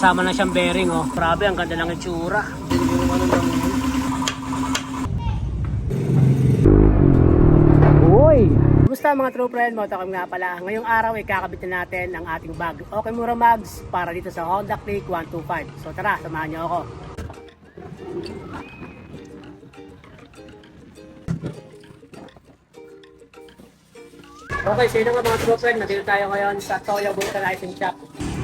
kasama na siyang bearing, oh. Grabe, ang ganda ng itsura. Uy! Kumusta mga true friend? Moto kami nga pala. Ngayong araw ay kakabit na natin ang ating bag. Okimura Mags para dito sa Honda Click 125. So tara, samahan niyo ako. Okay, so yun nga mga true friend. Nandito tayo ngayon sa Toyo Vulcanizing Shop.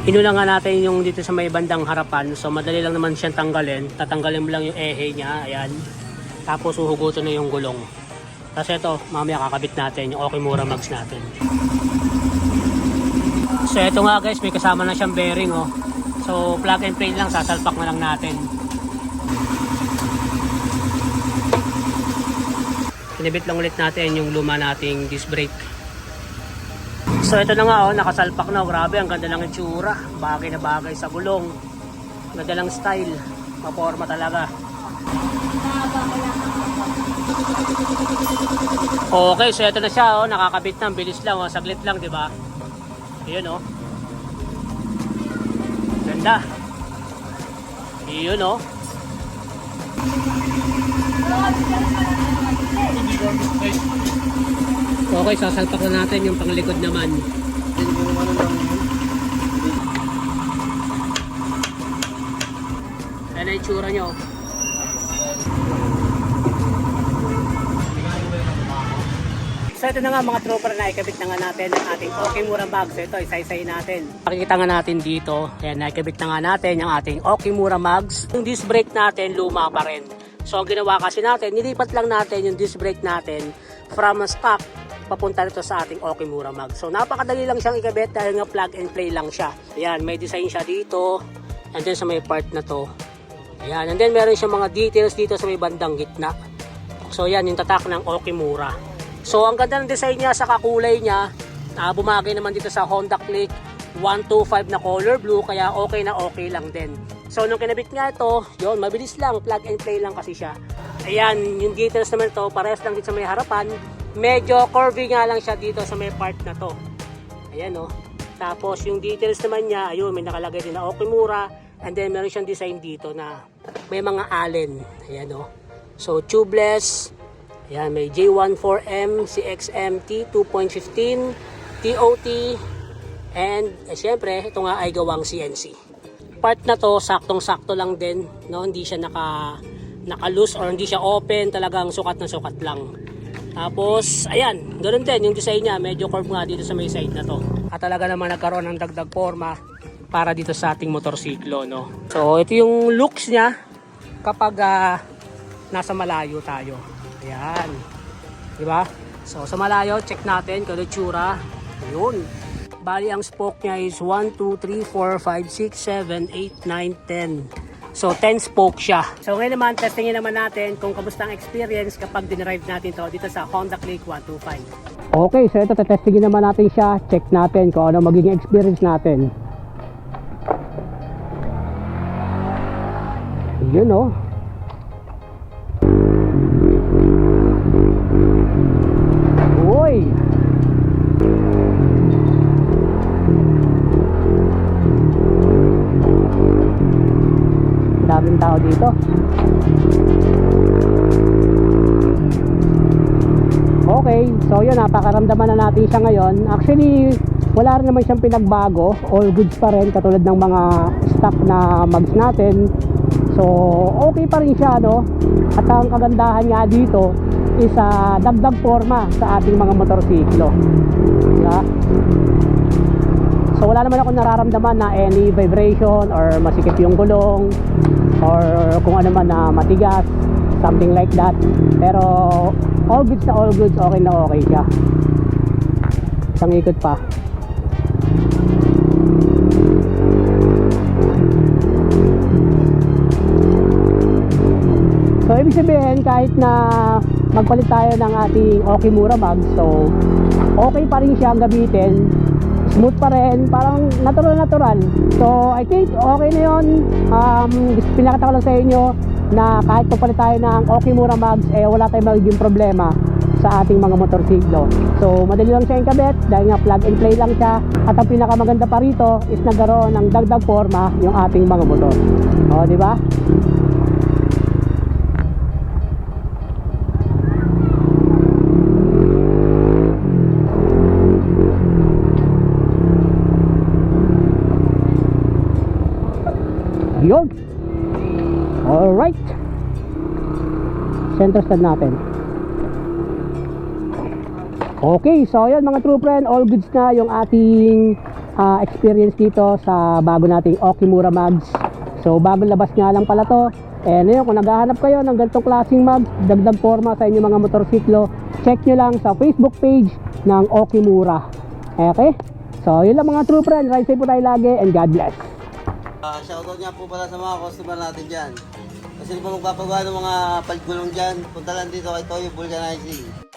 Inuna nga natin yung dito sa may bandang harapan. So madali lang naman siyang tanggalin. Tatanggalin mo lang yung ehe niya. Ayan. Tapos uhugutin na yung gulong. Kasi ito, mamaya kakabit natin yung Okimura Mags natin. So ito nga guys, may kasama na siyang bearing, oh. So plug and play lang, sasalpak na lang natin. Kinibit lang ulit natin yung luma nating disc brake. So ito na nga, oh, nakasalpak na. Grabe, ang ganda ng itsura. Bagay na bagay sa gulong. Ganda lang style. Maporma talaga. Okay, so ito na siya, oh, nakakabit na, bilis lang, oh, saglit lang, 'di ba? Ayun, oh. Ganda. Ayun, oh. Okay, sasalpak na natin yung panglikod naman. Ayan na yung tsura nyo. So ito na nga mga trooper, na ikabit na nga natin ang ating Okimura Mags. So ito, isa-isay natin. Pakikita nga natin dito. Ayan, naikabit na nga natin ang ating Okimura Mags. Yung disc brake natin, luma pa rin. So ang ginawa kasi natin, nilipat lang natin yung disc brake natin from stock papunta nito sa ating Okimura Mags. So napakadali lang siyang ikabit dahil nga plug and play lang siya. Ayan, may design siya dito. And then sa may part na to. Ayan, and then meron siyang mga details dito sa may bandang gitna. So yan, yung tatak ng Okimura. So ang ganda ng design niya sa kakulay niya. Bumagay naman dito sa Honda Click 125 na color blue, kaya okay na okay lang din. So nung kinabit nga ito, yun, mabilis lang, plug and play lang kasi siya. Ayan, yung details naman ito, parehas lang dito sa may harapan. Medyo curvy nga lang siya dito sa may part na to. Ayan, oh. Tapos yung details naman niya, ayun, may nakalagay din na Okimura. And then meron siyang design dito na may mga allen. Ayan, oh. So tubeless. Ayan, may J14M, CXMT 2.15, TOT. And syempre, ito nga ay gawang CNC. Part na to, saktong-sakto lang din, no? Hindi siya naka-loose or hindi siya open, talagang sukat na sukat lang. Tapos, ayan, ganoon din yung design niya, medyo curve nga dito sa may side na to. At talaga naman nagkaroon ng dagdag forma para dito sa ating motorsiklo, no? So, ito yung looks niya kapag nasa malayo tayo. Ayan. Diba? So, sa malayo, check natin kung ano itsura. Ayun. Bali, ang spoke niya is 1, 2, 3, 4, 5, 6, 7, 8, 9, 10. So 10 spoke siya. So ngayon naman, testingin naman natin kung kamusta ang experience kapag dinerive natin to dito sa Honda Click 125. Okay, so ito, testingin naman natin siya. Check natin kung ano magiging experience natin. Yun, oh. Uy! Daming tao dito. Okay, so yun, napakaramdaman na natin siya ngayon. Actually, wala rin naman siyang pinagbago. All goods pa rin, katulad ng mga stock na mags natin. So, okay pa rin siya, no? At ang kagandahan nga dito is dagdag forma sa ating mga motorsiklo. Diba? So wala naman ako nararamdaman na any vibration or masikip yung gulong or kung ano man na matigas, something like that. Pero all goods na all goods, okay na okay siya. Isang ikot pa. So ibig sabihin, kahit na magpalit tayo ng ating Okimura Mags, so okay pa rin siyang gamitin. Smooth pa rin, parang natural. So I think okay na yun. Pinakita ko lang sa inyo na kahit papalit tayo ng Okimura Mags, wala tayong magiging problema sa ating mga motorsiklo. So madali lang siya ikabit dahil nga plug and play lang siya. At ang pinakamaganda pa rito is nagkaroon ng dagdag forma yung ating mga motor. O, di ba? Yun. Alright. Center stand natin. Okay, so yun mga true friend, all goods na yung ating experience dito sa bago nating Okimura mags. So bagong labas nga lang pala to. And yun, kung naghahanap kayo ng ganitong klaseng mags, dagdag forma sa inyong mga motorsiklo, check nyo lang sa Facebook page ng Okimura. Okay? So yun lang mga true friend, ride safe po tayo lagi and God bless. Shoutout nga po pala sa mga customer natin dyan. Kasi po magpapagawa ng mga palgulong dyan, punta lang dito kay Toyo Vulcanizing.